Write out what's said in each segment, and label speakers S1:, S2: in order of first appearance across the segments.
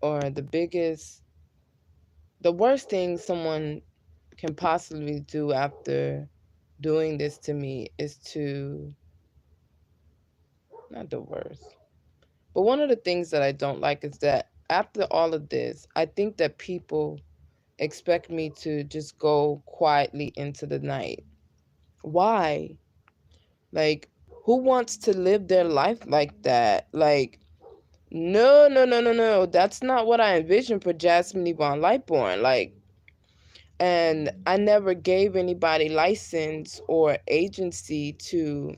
S1: or the worst thing someone can possibly do after doing this to me is not the worst, but one of the things that I don't like is that after all of this, I think that people expect me to just go quietly into the night. Why? Like, who wants to live their life like that? Like, no, no, no, no, no. That's not what I envisioned for Jasmine Yvonne Lightborn. Like, and I never gave anybody license or agency to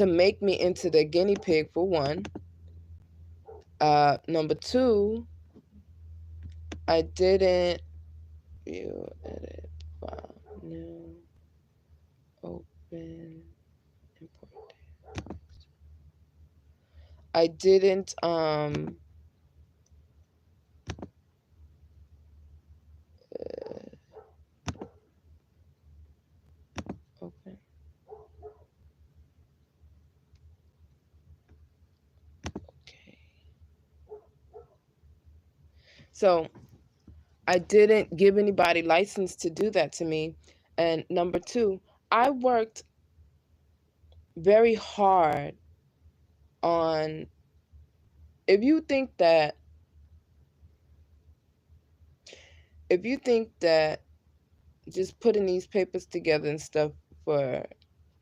S1: make me into the guinea pig, for one. Number two, I didn't view, edit, file, new, open, import. I didn't open. Okay. So I didn't give anybody license to do that to me. And number two, I worked very hard on, if you think that just putting these papers together and stuff for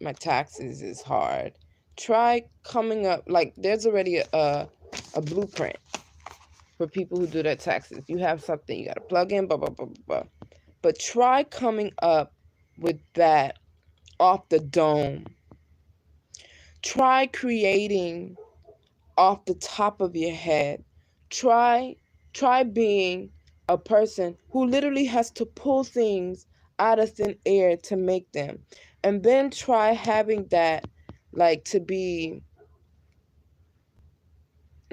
S1: my taxes is hard, try coming up, like, there's already a blueprint for people who do their taxes. You have something you got to plug in, blah, blah, blah, blah, blah. But try coming up with that off the dome. Try creating off the top of your head. Try being a person who literally has to pull things out of thin air to make them. And then try having that, like, to be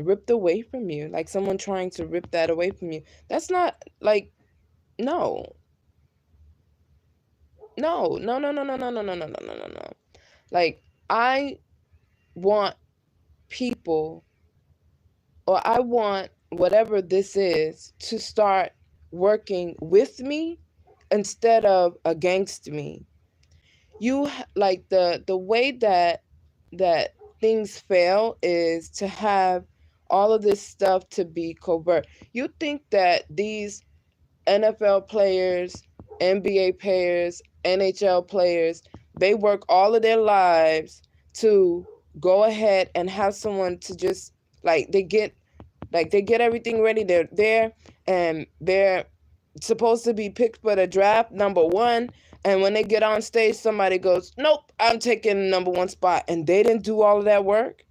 S1: ripped away from you, like someone trying to rip that away from you. That's not, like, no. No, no, no, no, no, no, no, no, no, no, no, no, no. Like, I want people, or I want whatever this is, to start working with me instead of against me. You like the way that things fail is to have all of this stuff to be covert. You think that these NFL players, NBA players, NHL players, they work all of their lives to go ahead and have someone to just, like, they get everything ready. They're there and they're supposed to be picked for the draft number one. And when they get on stage, somebody goes, nope, I'm taking the number one spot. And they didn't do all of that work.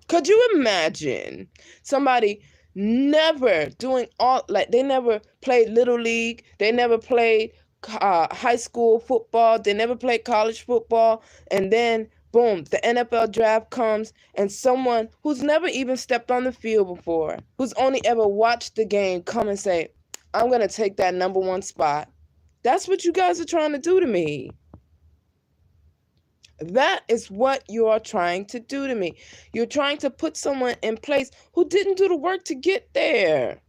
S1: Could you imagine somebody never doing all, like, they never played Little League, they never played high school football, they never played college football, and then boom, the NFL draft comes, and someone who's never even stepped on the field before, who's only ever watched the game, come and say, I'm going to take that number one spot. That's what you guys are trying to do to me. That is what you are trying to do to me. You're trying to put someone in place who didn't do the work to get there.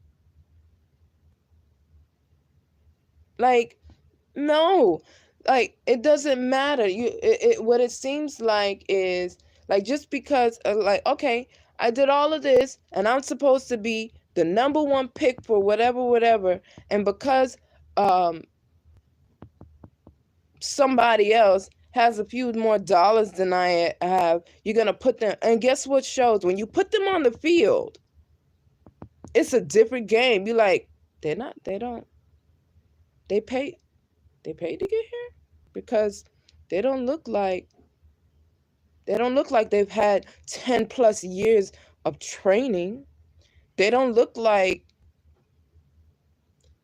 S1: Like, no, like, it doesn't matter. What it seems like is, like, just because, like, okay, I did all of this and I'm supposed to be the number one pick for whatever, and because somebody else has a few more dollars than I have, you're going to put them, and guess what shows? When you put them on the field, it's a different game. You're like, they paid to get here, because they don't look like they've had 10 plus years of training. They don't look like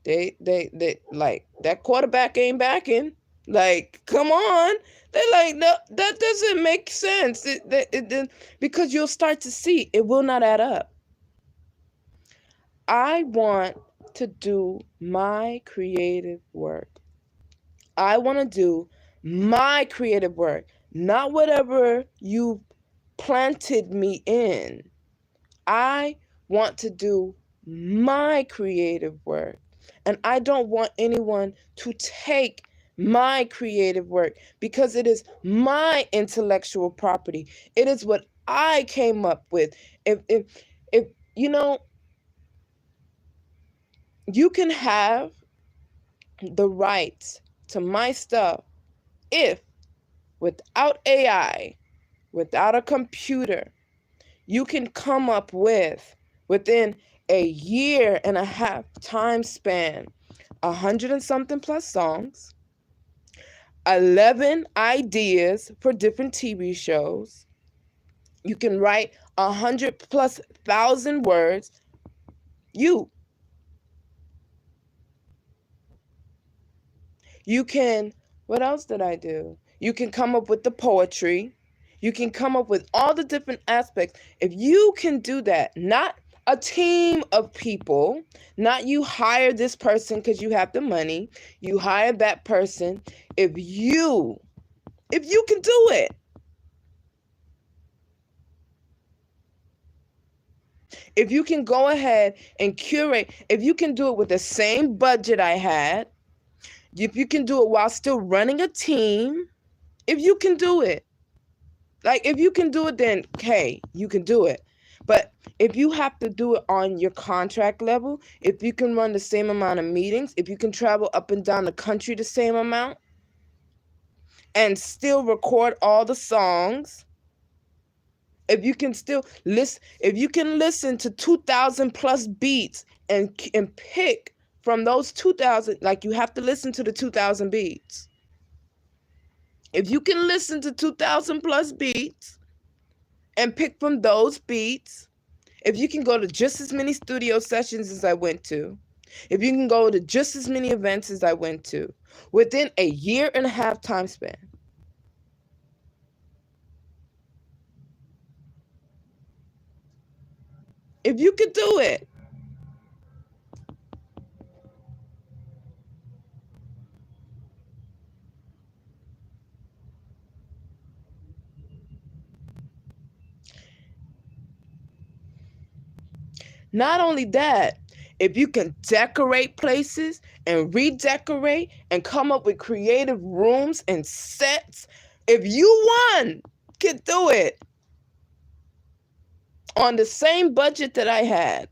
S1: they like, that quarterback ain't backing. Like, come on. They're like, no, that doesn't make sense. Because you'll start to see it will not add up. I want to do my creative work. I want to do my creative work, not whatever you planted me in. I want to do my creative work. And I don't want anyone to take my creative work because it is my intellectual property. It is what I came up with. If you know, you can have the rights to my stuff if without AI, without a computer, you can come up with within a year and a half time span 100 and something plus songs, 11 ideas for different TV shows. You can write 100 plus thousand words. You can, what else did I do? You can come up with the poetry. You can come up with all the different aspects. If you can do that, not a team of people, not you hire this person because you have the money, you hire that person. If you can do it, if you can go ahead and curate, if you can do it with the same budget I had, if you can do it while still running a team, if you can do it, like if you can do it, then hey, you can do it. But if you have to do it on your contract level, if you can run the same amount of meetings, if you can travel up and down the country the same amount and still record all the songs, if you can still listen, if you can listen to 2,000 plus beats and pick from those 2,000, like you have to listen to the 2,000 beats. If you can listen to 2,000 plus beats and pick from those beats, if you can go to just as many studio sessions as I went to, if you can go to just as many events as I went to, within a year and a half time span, if you could do it, not only that, if you can decorate places and redecorate and come up with creative rooms and sets, if you can do it on the same budget that I had,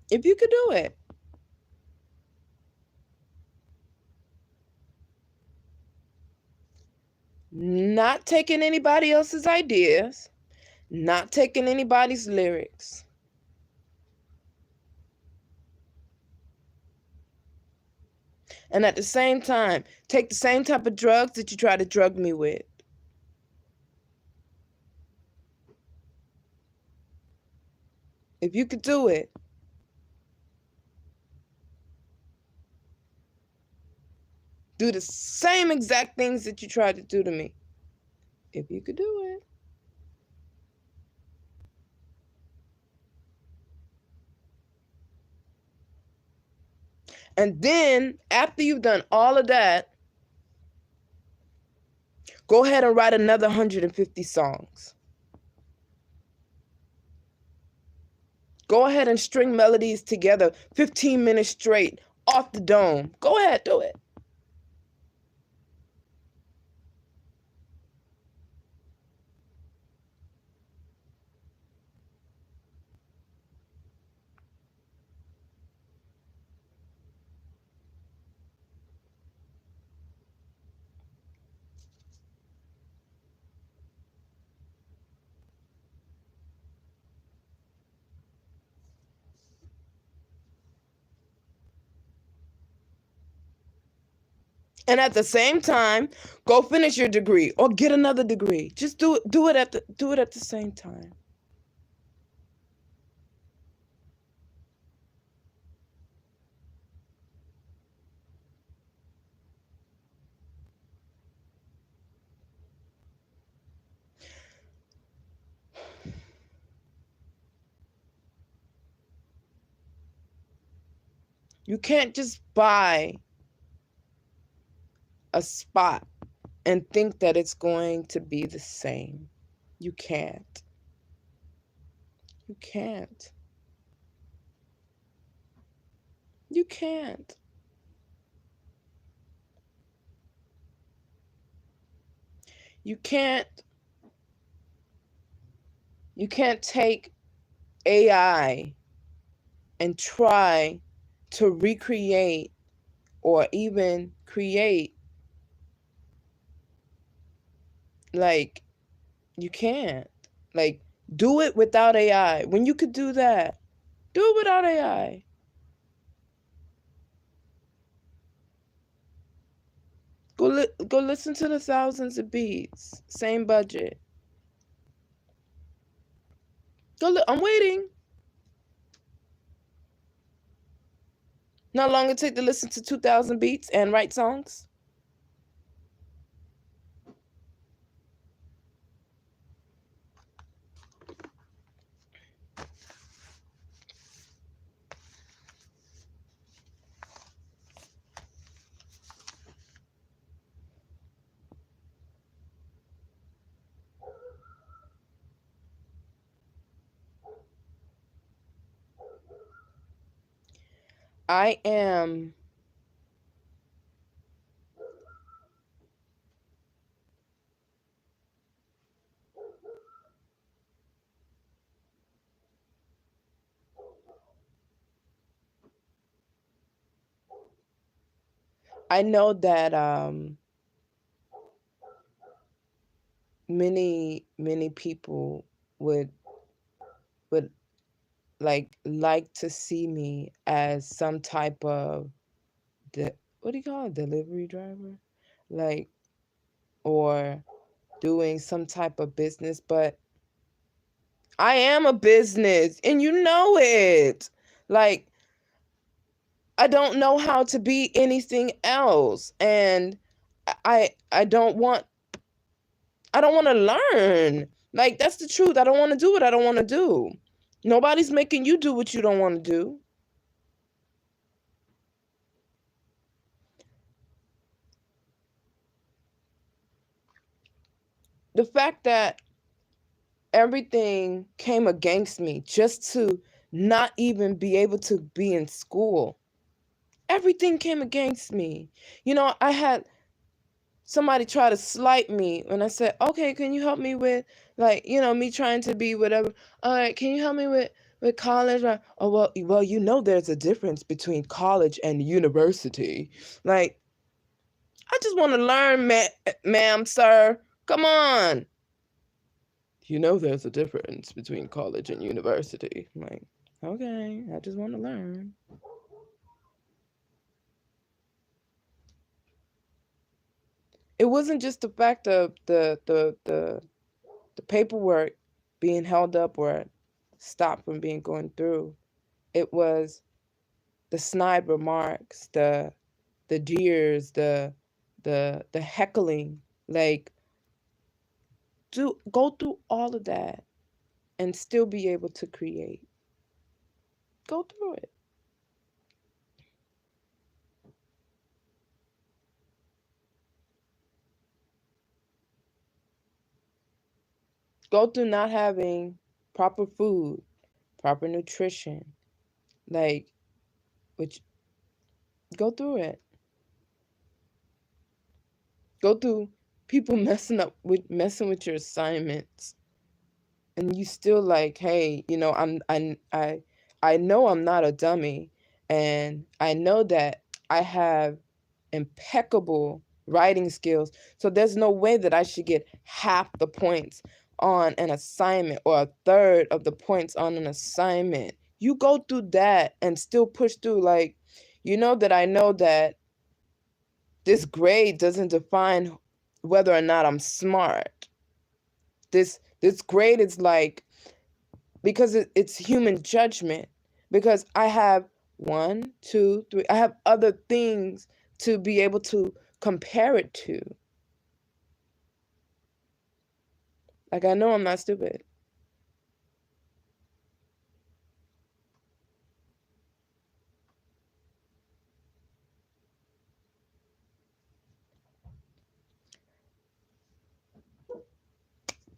S1: if you could do it. Not taking anybody else's ideas, not taking anybody's lyrics. And at the same time, take the same type of drugs that you try to drug me with. If you could do it, do the same exact things that you tried to do to me. If you could do it. And then, after you've done all of that, go ahead and write another 150 songs. Go ahead and string melodies together 15 minutes straight off the dome. Go ahead, do it. And at the same time, go finish your degree or get another degree. Just do it at the same time. You can't just buy a spot and think that it's going to be the same. You can't. You can't. You can't. You can't take AI and try to recreate or even create. Like, you can't. Like, do it without AI. When you could do that, do it without AI. Go listen to the thousands of beats. Same budget. I'm waiting. Not long it take to listen to 2,000 beats and write songs. I am I know that many people would like to see me as some type of what do you call it, delivery driver, like, or doing some type of business, but I am a business and you know it. Like, I don't know how to be anything else, and I don't want to learn. Like, that's the truth. I don't want to do what I don't want to do. Nobody's making you do what you don't want to do. The fact that everything came against me just to not even be able to be in school. Everything came against me. You know, I had somebody try to slight me when I said, okay, can you help me with, like, you know, me trying to be whatever. All right, can you help me with college? Or, oh, well, you know, there's a difference between college and university. Like, I just want to learn, ma'am, sir. Come on. You know, there's a difference between college and university. I'm like, okay, I just want to learn. It wasn't just the fact of the paperwork being held up or stopped from being going through. It was the snide remarks, the jeers, the heckling. Like, go through all of that and still be able to create. Go through it. Go through not having proper food, proper nutrition, like, which, go through it. Go through people messing with your assignments, and you still like, hey, you know, I know I'm not a dummy, and I know that I have impeccable writing skills, so there's no way that I should get half the points on an assignment or a third of the points on an assignment. You go through that and still push through. Like, you know that I know that this grade doesn't define whether or not I'm smart. This grade is like, because it's human judgment, because I have 1, 2, 3, I have other things to be able to compare it to. Like, I know I'm not stupid.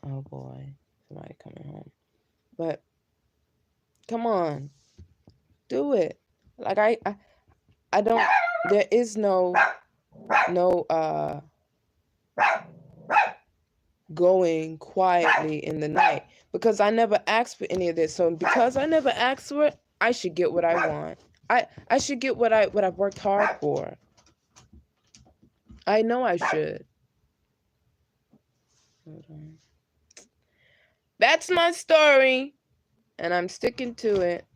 S1: Oh boy, somebody coming home. But come on, do it. Like I don't. There is no going quietly in the night, because I never asked for any of this. So because I never asked for it, I should get what I want. I should get what I've worked hard for. I know I should. Hold on. That's my story, and I'm sticking to it.